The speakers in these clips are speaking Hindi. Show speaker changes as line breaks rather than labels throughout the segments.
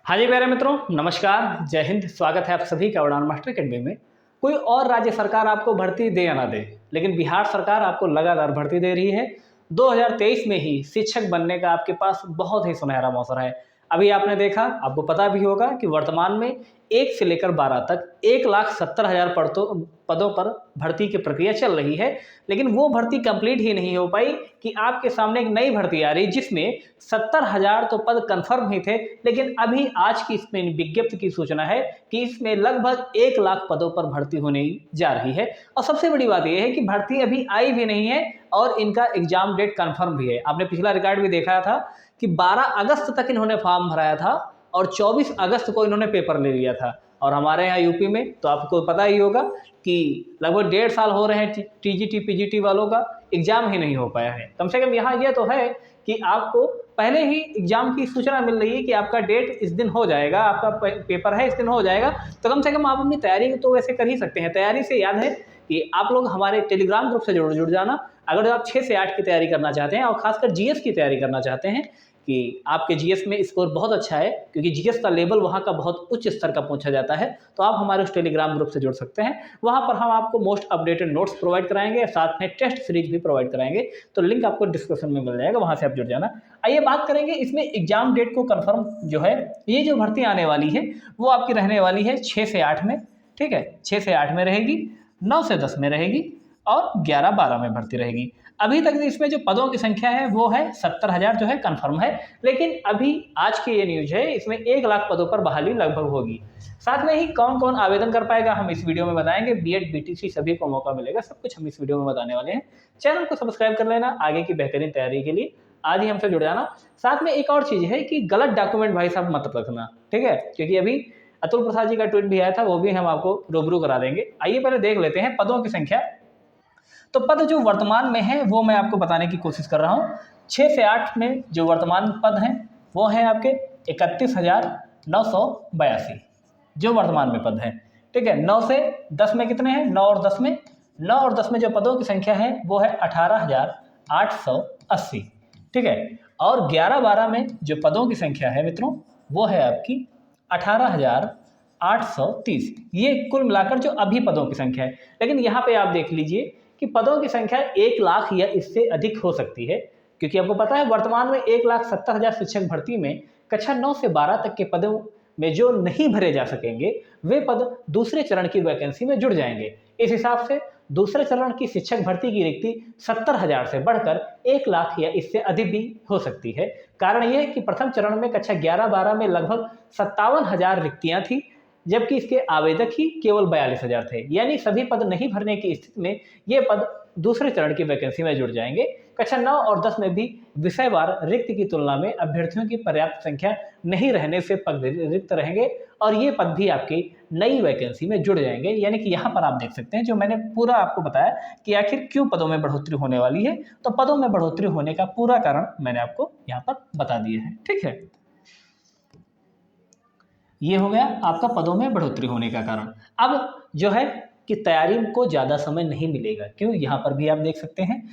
हाँ जी प्यारे मित्रों, नमस्कार, जय हिंद। स्वागत है आप सभी का उड़ान मास्टर अकेडमी में। कोई और राज्य सरकार आपको भर्ती दे या ना दे, लेकिन बिहार सरकार आपको लगातार भर्ती दे रही है। 2023 में ही शिक्षक बनने का आपके पास बहुत ही सुनहरा मौसम है। अभी आपने देखा, आपको पता भी होगा कि वर्तमान में 1 से लेकर 12 तक 1,70,000 पदों पर भर्ती की प्रक्रिया चल रही है। लेकिन वो भर्ती कंप्लीट ही नहीं हो पाई कि आपके सामने एक नई भर्ती आ रही, जिसमें 70,000 तो पद कंफर्म ही थे, लेकिन अभी आज की इसमें विज्ञप्ति की सूचना है कि इसमें लगभग 1 लाख पदों पर भर्ती होने जा रही है। और सबसे बड़ी बात यह है कि भर्ती अभी आई भी नहीं है और इनका एग्जाम डेट कंफर्म भी है। आपने पिछला रिकॉर्ड भी देखा था कि 12 अगस्त तक इन्होंने फॉर्म भराया था और 24 अगस्त को इन्होंने पेपर ले लिया था। और हमारे यहाँ यूपी में तो आपको पता ही होगा कि लगभग 1.5 साल हो रहे हैं टीजीटी पीजीटी वालों का एग्जाम ही नहीं हो पाया है। कम से कम यहाँ यह तो है कि आपको पहले ही एग्जाम की सूचना मिल रही है कि आपका डेट इस दिन हो जाएगा, आपका पेपर है इस दिन हो जाएगा। तो कम से कम आप अपनी तैयारी तो वैसे कर ही सकते हैं। तैयारी से याद है कि आप लोग हमारे टेलीग्राम ग्रुप से जुड़ जाना। अगर आप 6 से 8 की तैयारी करना चाहते हैं और खासकर जीएस की तैयारी करना चाहते हैं कि आपके जीएस में स्कोर बहुत अच्छा है, क्योंकि जीएस का लेवल वहाँ का बहुत उच्च स्तर का पूछा जाता है, तो आप हमारे उस टेलीग्राम ग्रुप से जुड़ सकते हैं। वहाँ पर हम आपको मोस्ट अपडेटेड नोट्स प्रोवाइड कराएंगे, साथ में टेस्ट सीरीज भी प्रोवाइड कराएंगे। तो लिंक आपको डिस्क्रिप्शन में मिल जाएगा, वहाँ से आप जुड़ जाना। आइए बात करेंगे इसमें एग्जाम डेट को कन्फर्म जो है, ये जो भर्ती आने वाली है वो आपकी रहने वाली है 6 से 8 में। ठीक है, 6 से 8 में रहेगी, 9 से 10 में रहेगी और 11-12 में भर्ती रहेगी। अभी तक इसमें जो पदों की संख्या है वो है 70,000 जो है कंफर्म है। लेकिन अभी आज की ये न्यूज है, इसमें 1 लाख पदों पर बहाली लगभग होगी। साथ में ही कौन कौन आवेदन कर पाएगा हम इस वीडियो में बताएंगे। बीएड बीटीसी सभी को मौका मिलेगा, सब कुछ हम इस वीडियो में बताने वाले हैं। चैनल को सब्सक्राइब कर लेना आगे की बेहतरीन तैयारी के लिए, आज ही हमसे जुड़ जाना। साथ में एक और चीज है कि गलत डॉक्यूमेंट भाई साहब मत रखना, ठीक है, क्योंकि अभी अतुल प्रसाद जी का ट्वीट भी आया था, वो भी हम आपको रूबरू करा देंगे। आइए पहले देख लेते हैं पदों की संख्या। तो पद जो वर्तमान में है वो मैं आपको बताने की कोशिश कर रहा हूँ। 6 से 8 में जो वर्तमान पद हैं वो हैं आपके 31,982 जो वर्तमान में पद हैं। ठीक है, 9 से 10 में कितने हैं? 9 और 10 में, 9 और 10 में जो पदों की संख्या है वो है 18,880। ठीक है, और 11-12 में जो पदों की संख्या है मित्रों वो है आपकी 18,830। ये कुल मिलाकर जो अभी पदों की संख्या है। लेकिन यहाँ पे आप देख लीजिए कि पदों की संख्या 1 लाख या इससे अधिक हो सकती है, क्योंकि आपको पता है वर्तमान में 1,70,000 शिक्षक भर्ती में कक्षा 9 से 12 तक के पदों में जो नहीं भरे जा सकेंगे वे पद दूसरे चरण की वैकेंसी में जुड़ जाएंगे। इस हिसाब से दूसरे चरण की शिक्षक भर्ती की रिक्ति 70,000 से बढ़कर 1 लाख या इससे अधिक भी हो सकती है। कारण यह कि प्रथम चरण में कक्षा 11-12 में लगभग 57,000 रिक्तियां थी, जबकि इसके आवेदक ही केवल 42,000 थे। यानी सभी पद नहीं भरने की स्थिति में ये पद दूसरे चरण की वैकेंसी में जुड़ जाएंगे। कक्षा 9 और 10 में भी विषयवार रिक्त की तुलना में अभ्यर्थियों की पर्याप्त संख्या नहीं रहने से पद रिक्त रहेंगे और ये पद भी आपकी नई वैकेंसी में जुड़ जाएंगे। यानी कि यहाँ पर आप देख सकते हैं जो मैंने पूरा आपको बताया कि आखिर क्यों पदों में बढ़ोतरी होने वाली है। तो पदों में बढ़ोतरी होने का पूरा कारण मैंने आपको यहाँ पर बता दिया है। ठीक है, ये हो गया आपका पदों में बढ़ोतरी होने का कारण। अब जो है कि तैयारी को ज़्यादा समय नहीं मिलेगा। क्यों? यहाँ पर भी आप देख सकते हैं,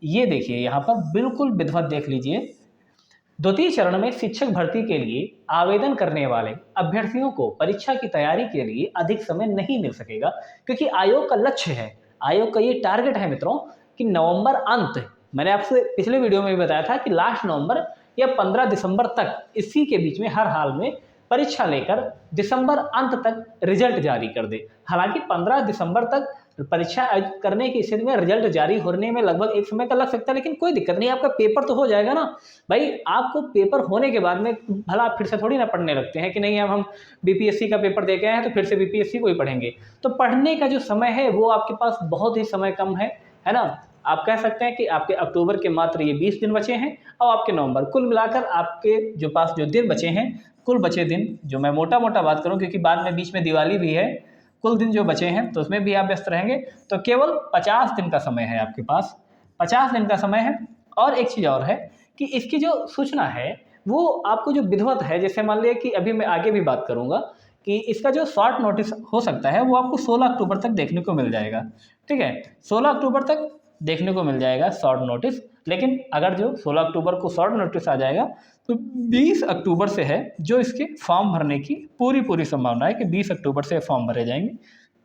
ये देखिए यहाँ पर बिल्कुल विधिवत देख लीजिए। द्वितीय चरण में शिक्षक भर्ती के लिए आवेदन करने वाले अभ्यर्थियों को परीक्षा की तैयारी के लिए अधिक समय नहीं मिल सकेगा, क्योंकि आयोग का लक्ष्य है, आयोग का ये टारगेट है मित्रों कि नवंबर अंत, मैंने आपसे पिछले वीडियो में भी बताया था कि लास्ट नवंबर या 15 दिसंबर तक, इसी के बीच में हर हाल में परीक्षा लेकर दिसंबर अंत तक रिजल्ट जारी कर दे। हालांकि 15 दिसंबर तक परीक्षा करने की स्थिति में रिजल्ट जारी होने में लगभग एक समय का लग सकता है, लेकिन कोई दिक्कत नहीं, आपका पेपर तो हो जाएगा ना भाई। आपको पेपर होने के बाद में भला आप फिर से थोड़ी ना पढ़ने लगते हैं कि नहीं अब हम बीपीएससी का पेपर दे के आए हैं तो फिर से बीपीएससी को ही पढ़ेंगे। तो पढ़ने का जो समय है वो आपके पास बहुत ही समय कम है ना। आप कह सकते हैं कि आपके अक्टूबर के मात्र ये 20 दिन बचे हैं और आपके नवंबर, कुल मिलाकर आपके जो पास जो दिन बचे हैं, कुल बचे दिन, जो मैं मोटा मोटा बात करूं क्योंकि बाद में बीच में दिवाली भी है, कुल दिन जो बचे हैं तो उसमें भी आप व्यस्त रहेंगे। तो केवल 50 दिन का समय है आपके पास, 50 दिन का समय है। और एक चीज़ और है कि इसकी जो सूचना है वो आपको जो विधिवत है, जैसे मान लिया कि अभी मैं आगे भी बात करूंगा कि इसका जो शॉर्ट नोटिस हो सकता है वो आपको 16 अक्टूबर तक देखने को मिल जाएगा। ठीक है, 16 अक्टूबर तक देखने को मिल जाएगा शॉर्ट नोटिस। लेकिन अगर जो 16 अक्टूबर को शॉर्ट नोटिस आ जाएगा तो 20 अक्टूबर से है जो इसके फॉर्म भरने की पूरी संभावना है कि 20 अक्टूबर से फॉर्म भरे जाएंगे।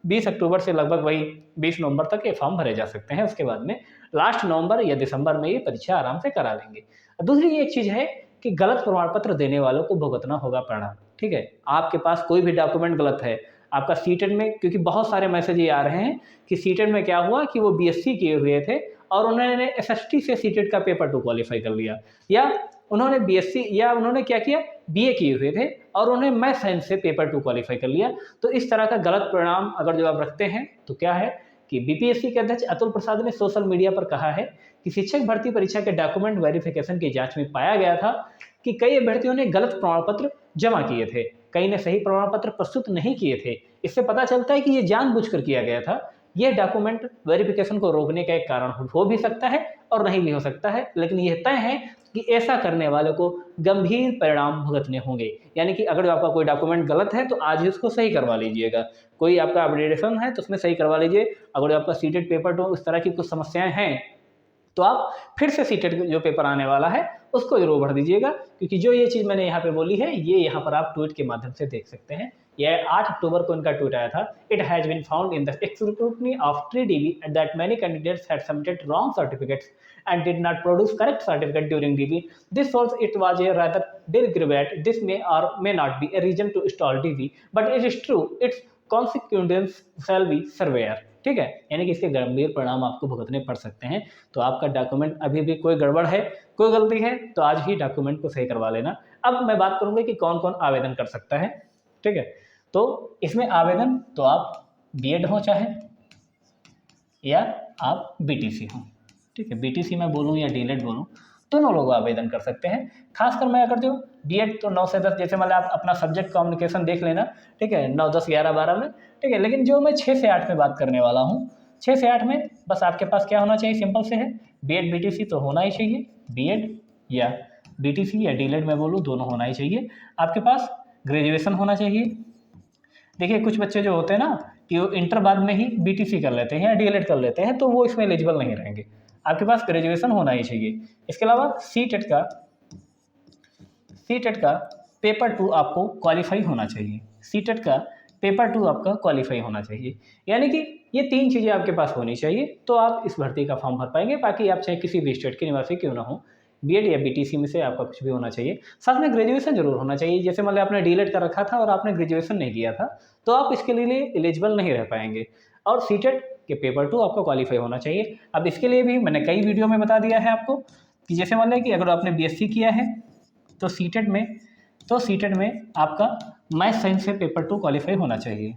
20 अक्टूबर से लगभग वही 20 नवंबर तक ये फॉर्म भरे जा सकते हैं। उसके बाद में लास्ट नवंबर या दिसंबर में ये परीक्षा आराम से करा लेंगे। दूसरी एक चीज़ है कि गलत प्रमाण पत्र देने वालों को भुगतना होगा परिणाम। ठीक है, आपके पास कोई भी डॉक्यूमेंट गलत है, आपका सीटेट में, क्योंकि बहुत सारे मैसेज ये आ रहे हैं कि सीटेट में क्या हुआ कि वो बीएससी किए हुए थे और उन्होंने एसएसटी से सीटेट का पेपर 2 क्वालिफाई कर लिया, या उन्होंने बीएससी या उन्होंने क्या किया बीए किए हुए थे और उन्होंने मैथ साइंस से पेपर 2 क्वालिफाई कर लिया। तो इस तरह का गलत परिणाम अगर जो आप रखते हैं तो क्या है कि बीपीएससी के अध्यक्ष अतुल प्रसाद ने सोशल मीडिया पर कहा है कि शिक्षक भर्ती परीक्षा के डॉक्यूमेंट वेरिफिकेशन की जांच में पाया गया था कि कई अभ्यर्थियों ने गलत प्रमाण पत्र जमा किए थे, कई ने सही प्रमाण पत्र प्रस्तुत नहीं किए थे। इससे पता चलता है कि ये जानबूझकर किया गया था। यह डॉक्यूमेंट वेरिफिकेशन को रोकने का एक कारण हो भी सकता है और नहीं भी हो सकता है, लेकिन यह तय है कि ऐसा करने वाले को गंभीर परिणाम भुगतने होंगे। यानी कि अगर आपका कोई डॉक्यूमेंट गलत है तो आज ही उसको सही करवा लीजिएगा, कोई आपका अपडेटेशन है तो उसमें सही करवा लीजिए। अगर आपका सीटेट पेपर तो इस तरह की कुछ समस्याएं हैं तो आप फिर से सीटेट जो पेपर आने वाला है उसको जरूर भर दीजिएगा, क्योंकि जो ये चीज़ मैंने यहाँ पे बोली है ये यहाँ पर आप ट्वीट के माध्यम से देख सकते हैं। यह 8 अक्टूबर को इनका ट्वीट आया था। It has been found in the scrutiny of 3DB that many candidates had submitted wrong certificates and did not produce correct certificate during DB. This shows it was a rather deliberate. This may or may not be a reason to stall DB, but it is true. Its consequences shall be severe. ठीक है, यानी कि इसके गंभीर परिणाम आपको भुगतने पड़ सकते हैं। तो आपका डॉक्यूमेंट अभी भी कोई गड़बड़ है, कोई गलती है तो आज ही डॉक्यूमेंट को सही करवा लेना। अब मैं बात करूंगा कि कौन कौन आवेदन कर सकता है। ठीक है, तो इसमें आवेदन तो आप बीएड हो चाहे या आप बीटीसी हो, ठीक है, बीटीसी में बोलूँ या डीएलएड बोलूँ, दोनों लोग आवेदन कर सकते हैं। खासकर मैं अगर जो बीएड तो 9 से 10, जैसे मतलब आप अपना सब्जेक्ट कम्युनिकेशन देख लेना, ठीक है, 9, 10, 11, 12 में, ठीक है। लेकिन जो मैं 6 से 8 में बात करने वाला हूँ, 6 से 8 में बस आपके पास क्या होना चाहिए, सिंपल से है, बीएड बीटीसी तो होना ही चाहिए। बीएड या बीटीसी या डीएलएड में बोलूँ, दोनों होना ही चाहिए। आपके पास ग्रेजुएशन होना चाहिए। देखिए कुछ बच्चे जो होते हैं ना कि वो इंटर बाद में ही बीटीसी कर लेते हैं या डीएलएड कर लेते हैं, तो वो इसमें एलिजिबल नहीं रहेंगे। आपके पास ग्रेजुएशन होना ही चाहिए। इसके अलावा सीटेट का पेपर 2 आपको क्वालिफाई होना चाहिए। सीटेट का पेपर 2 आपका क्वालिफाई होना चाहिए। यानी कि ये 3 चीज़ें आपके पास होनी चाहिए तो आप इस भर्ती का फॉर्म भर पाएंगे। बाकी आप चाहे किसी भी स्टेट के निवासी क्यों ना हो, बीएड या बीटीसी में से आपका कुछ भी होना चाहिए। साथ में ग्रेजुएशन जरूर होना चाहिए। जैसे मान लो आपने डीएलएड कर रखा था और आपने ग्रेजुएशन नहीं किया था तो आप इसके लिए एलिजिबल नहीं रह पाएंगे। और सीटेट के पेपर 2 आपको क्वालिफाई होना चाहिए। अब इसके लिए भी मैंने कई वीडियो में बता दिया है आपको कि जैसे मान लें कि अगर आपने बीएससी किया है तो सीटेट में आपका मैथ साइंस से पेपर 2 क्वालिफाई होना चाहिए।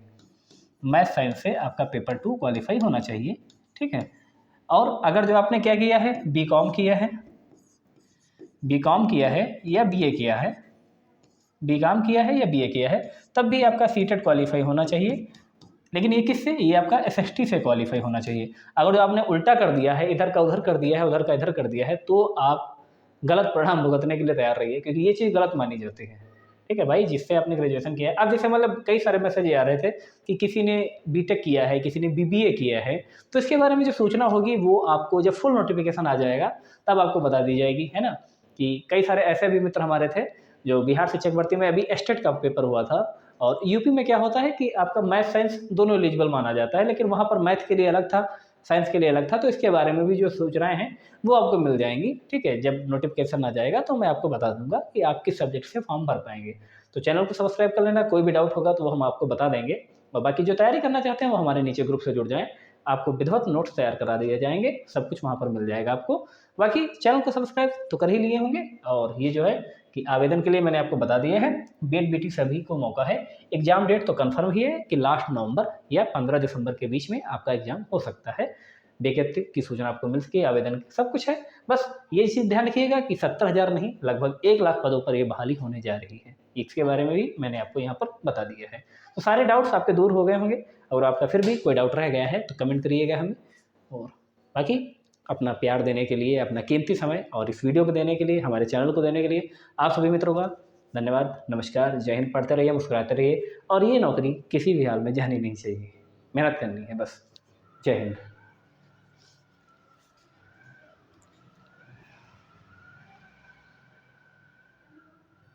मैथ साइंस से आपका पेपर 2 क्वालिफाई होना चाहिए, ठीक है। और अगर जो आपने क्या किया है, बीकॉम किया है या बीए किया है, बीकॉम किया है या बीए किया है, तब भी आपका सीटेट क्वालिफाई होना चाहिए। लेकिन ये किससे, ये आपका एसएसटी से क्वालिफाई होना चाहिए। अगर जो आपने उल्टा कर दिया है, इधर का उधर कर दिया है, उधर का इधर कर दिया है, तो आप गलत परिणाम भुगतने के लिए तैयार रहिए, क्योंकि ये चीज़ गलत मानी जाती है। ठीक है भाई, जिससे आपने ग्रेजुएशन किया है। अब जैसे मतलब कई सारे मैसेज आ रहे थे कि किसी ने बीटेक किया है, किसी ने बीबीए किया है, तो इसके बारे में जो सूचना होगी वो आपको जब फुल नोटिफिकेशन आ जाएगा तब आपको बता दी जाएगी, है ना। कि कई सारे ऐसे भी मित्र हमारे थे जो बिहार शिक्षक भर्ती में अभी एस्टेट का पेपर हुआ था, और यूपी में क्या होता है कि आपका मैथ साइंस दोनों एलिजिबल माना जाता है, लेकिन वहाँ पर मैथ के लिए अलग था, साइंस के लिए अलग था। तो इसके बारे में भी जो सूचनाएं हैं वो आपको मिल जाएंगी, ठीक है। जब नोटिफिकेशन आ जाएगा तो मैं आपको बता दूंगा कि आप किस सब्जेक्ट से फॉर्म भर पाएंगे। तो चैनल को सब्सक्राइब कर लेना, कोई भी डाउट होगा तो वो हम आपको बता देंगे। और बाकी जो तैयारी करना चाहते हैं वो हमारे नीचे ग्रुप से जुड़ जाएँ, आपको विधिवत नोट्स तैयार करा दिए जाएंगे, सब कुछ वहाँ पर मिल जाएगा आपको। बाकी चैनल को सब्सक्राइब तो कर ही लिए होंगे। और ये जो है कि आवेदन के लिए मैंने आपको बता दिए हैं, बीएड बीटी सभी को मौका है। एग्जाम डेट तो कंफर्म ही है कि लास्ट नवंबर या 15 दिसंबर के बीच में आपका एग्जाम हो सकता है। विज्ञप्ति की सूचना आपको मिल सके, आवेदन सब कुछ है। बस ये चीज़ ध्यान रखिएगा कि 70,000 नहीं, लगभग 1 लाख पदों पर ये बहाली होने जा रही है। इसके बारे में भी मैंने आपको यहाँ पर बता दिया है। तो सारे डाउट्स आपके दूर हो गए होंगे। और आपका फिर भी कोई डाउट रह गया है तो कमेंट करिएगा हमें। और बाकी अपना प्यार देने के लिए, अपना कीमती समय और इस वीडियो को देने के लिए, हमारे चैनल को देने के लिए आप सभी मित्रों का धन्यवाद। नमस्कार, जय हिंद। पढ़ते रहिए, मुस्कुराते रहिए, और ये नौकरी किसी भी हाल में जानी नहीं चाहिए, मेहनत करनी है बस। जय हिंद।